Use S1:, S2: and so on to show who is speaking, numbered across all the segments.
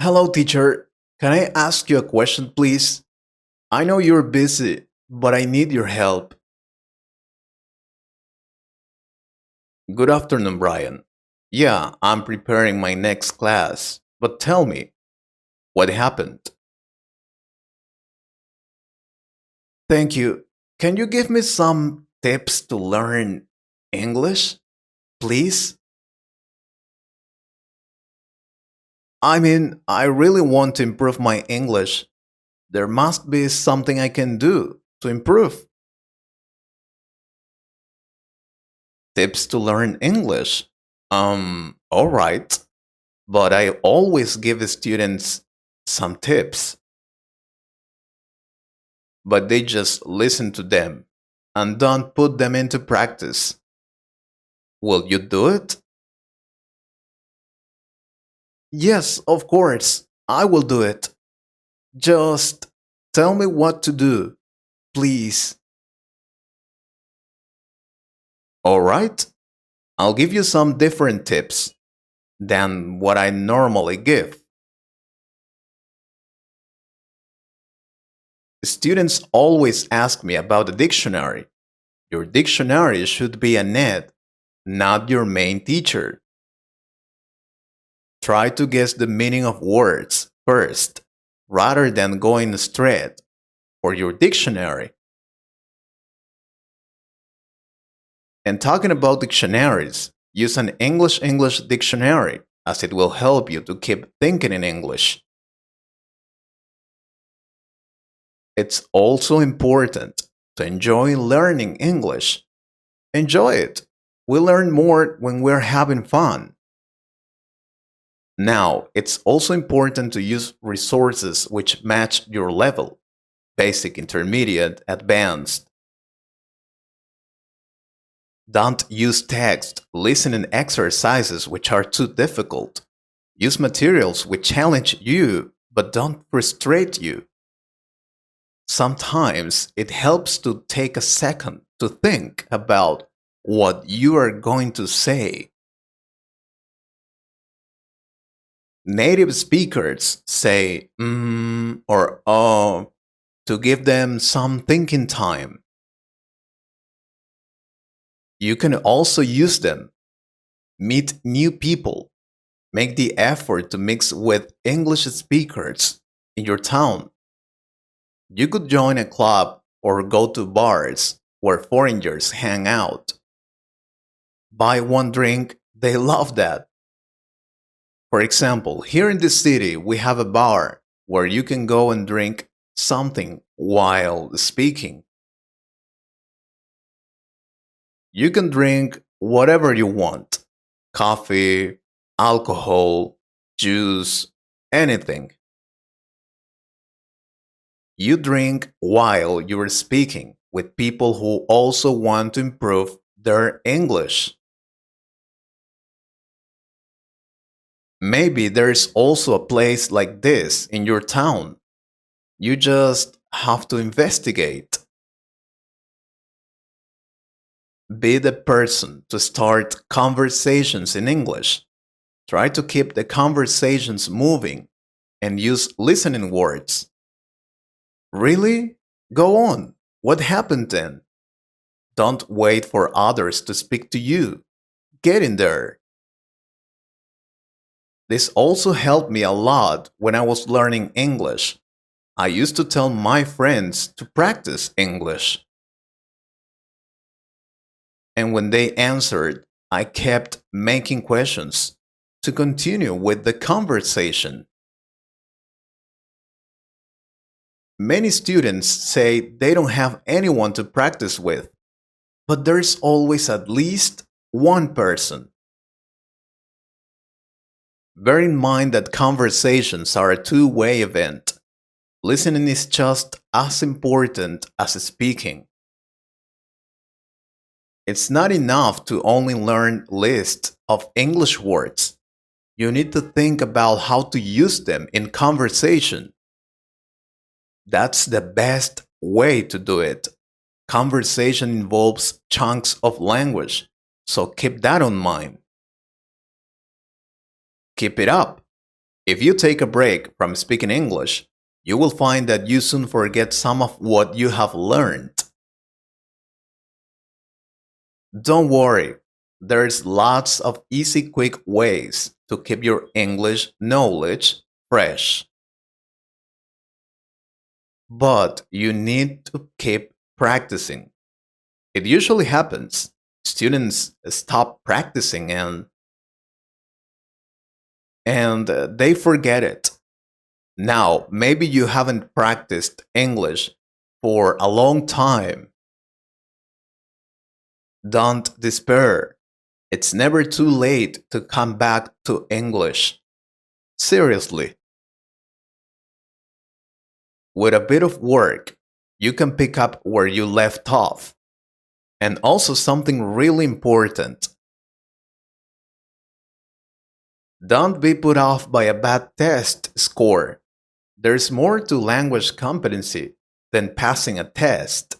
S1: Hello, teacher. Can I ask you a question, please? I know you're busy, but I need your help. Good afternoon, Brian. Yeah, I'm preparing my next class, but tell me, what happened? Thank you. Can you give me some tips to learn English, please? I really want to improve my English. There must be something I can do to improve. Tips to learn English? All right. But I always give students some tips, but they just listen to them and don't put them into practice. Will you do it? Yes, of course, I will do it. Just tell me what to do, please. All right, I'll give you some different tips than what I normally give. Students always ask me about the dictionary. Your dictionary should be a net, not your main teacher. Try to guess the meaning of words first, rather than going straight for your dictionary. And talking about dictionaries, use an English dictionary as it will help you to keep thinking in English. It's also important to enjoy learning English. Enjoy it. We learn more when we're having fun. Now, it's also important to use resources which match your level: basic, intermediate, advanced. Don't use text, listening exercises which are too difficult. Use materials which challenge you but don't frustrate you. Sometimes it helps to take a second to think about what you are going to say. Native speakers say or oh to give them some thinking time. You can also use them. Meet new people. Make the effort to mix with English speakers in your town. You could join a club or go to bars where foreigners hang out. Buy one drink, they love that. For example, here in the city, we have a bar where you can go and drink something while speaking. You can drink whatever you want: coffee, alcohol, juice, anything. You drink while you're speaking with people who also want to improve their English. Maybe there's also a place like this in your town. You just have to investigate. Be the person to start conversations in English. Try to keep the conversations moving and use listening words. Really? Go on. What happened then? Don't wait for others to speak to you. Get in there. This also helped me a lot when I was learning English. I used to tell my friends to practice English. And when they answered, I kept making questions to continue with the conversation. Many students say they don't have anyone to practice with, but there's always at least one person. Bear in mind that conversations are a two-way event. Listening is just as important as speaking. It's not enough to only learn lists of English words. You need to think about how to use them in conversation. That's the best way to do it. Conversation involves chunks of language, so keep that in mind. Keep it up. If you take a break from speaking English, you will find that you soon forget some of what you have learned. Don't worry, there's lots of easy, quick ways to keep your English knowledge fresh. But you need to keep practicing. It usually happens. Students stop practicing and they forget it. Now, maybe you haven't practiced English for a long time. Don't despair. It's never too late to come back to English. Seriously, with a bit of work, you can pick up where you left off. And also, something really important, don't be put off by a bad test score. There's more to language competency than passing a test.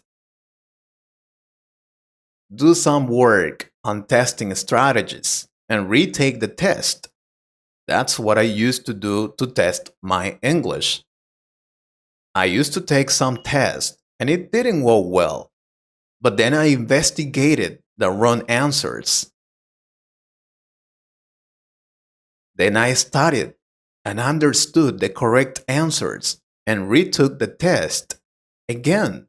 S1: Do some work on testing strategies and retake the test. That's what I used to do to test my English. I used to take some tests and it didn't go well, but then I investigated the wrong answers. Then I studied and understood the correct answers and retook the test again.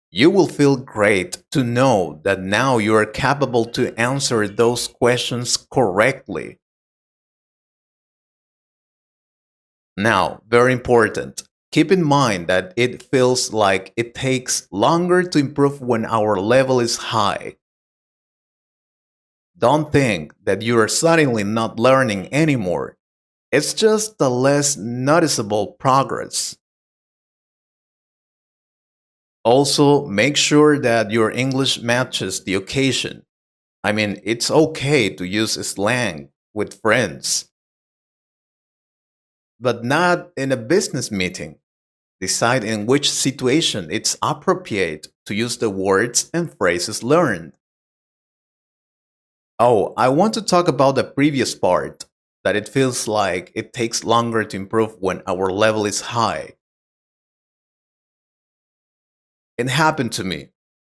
S1: You will feel great to know that now you are capable to answer those questions correctly. Now, very important, keep in mind that it feels like it takes longer to improve when our level is high. Don't think that you are suddenly not learning anymore. It's just a less noticeable progress. Also, make sure that your English matches the occasion. I mean, it's okay to use slang with friends, but not in a business meeting. Decide in which situation it's appropriate to use the words and phrases learned. Oh, I want to talk about the previous part, that it feels like it takes longer to improve when our level is high. It happened to me.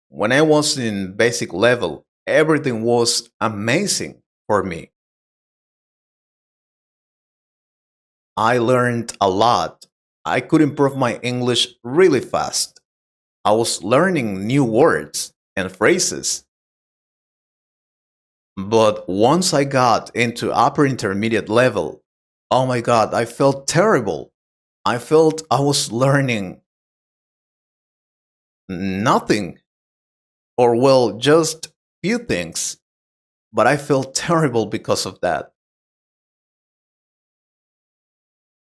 S1: When I was in basic level, everything was amazing for me. I learned a lot. I could improve my English really fast. I was learning new words and phrases. But once I got into upper intermediate level, oh my god, I felt terrible. I felt I was learning nothing, or well, just few things, but I felt terrible because of that.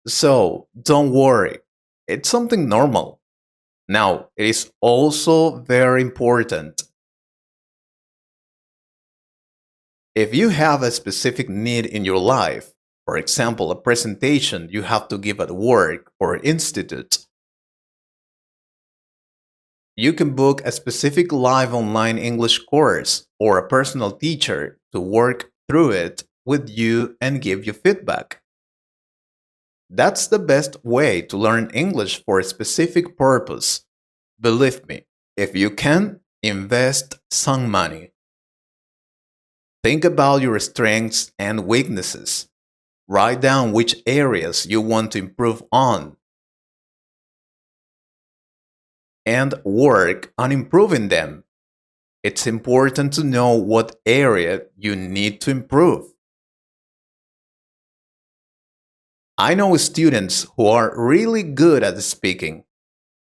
S1: So don't worry, it's something normal. Now, it is also very important. If you have a specific need in your life, for example, a presentation you have to give at work or institute, you can book a specific live online English course or a personal teacher to work through it with you and give you feedback. That's the best way to learn English for a specific purpose. Believe me, if you can, invest some money. Think about your strengths and weaknesses. Write down which areas you want to improve on and work on improving them. It's important to know what area you need to improve. I know students who are really good at speaking,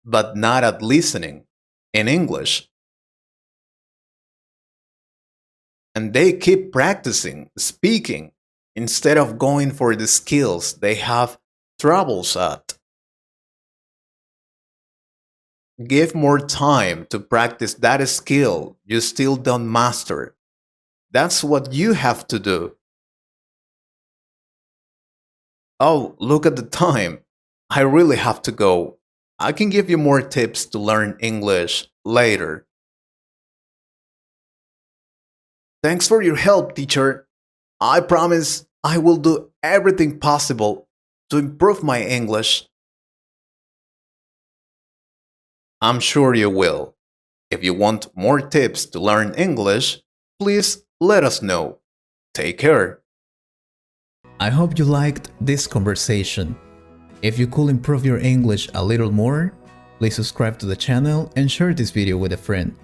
S1: but not at listening in English, and they keep practicing speaking instead of going for the skills they have troubles at. Give more time to practice that skill you still don't master. That's what you have to do. Oh, look at the time. I really have to go. I can give you more tips to learn English later. Thanks for your help, teacher. I promise I will do everything possible to improve my English. I'm sure you will. If you want more tips to learn English, please let us know. Take care. I hope you liked this conversation. If you could improve your English a little more, please subscribe to the channel and share this video with a friend.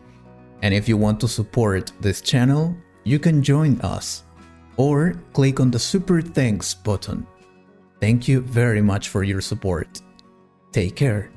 S1: And if you want to support this channel, you can join us or click on the Super Thanks button. Thank you very much for your support. Take care.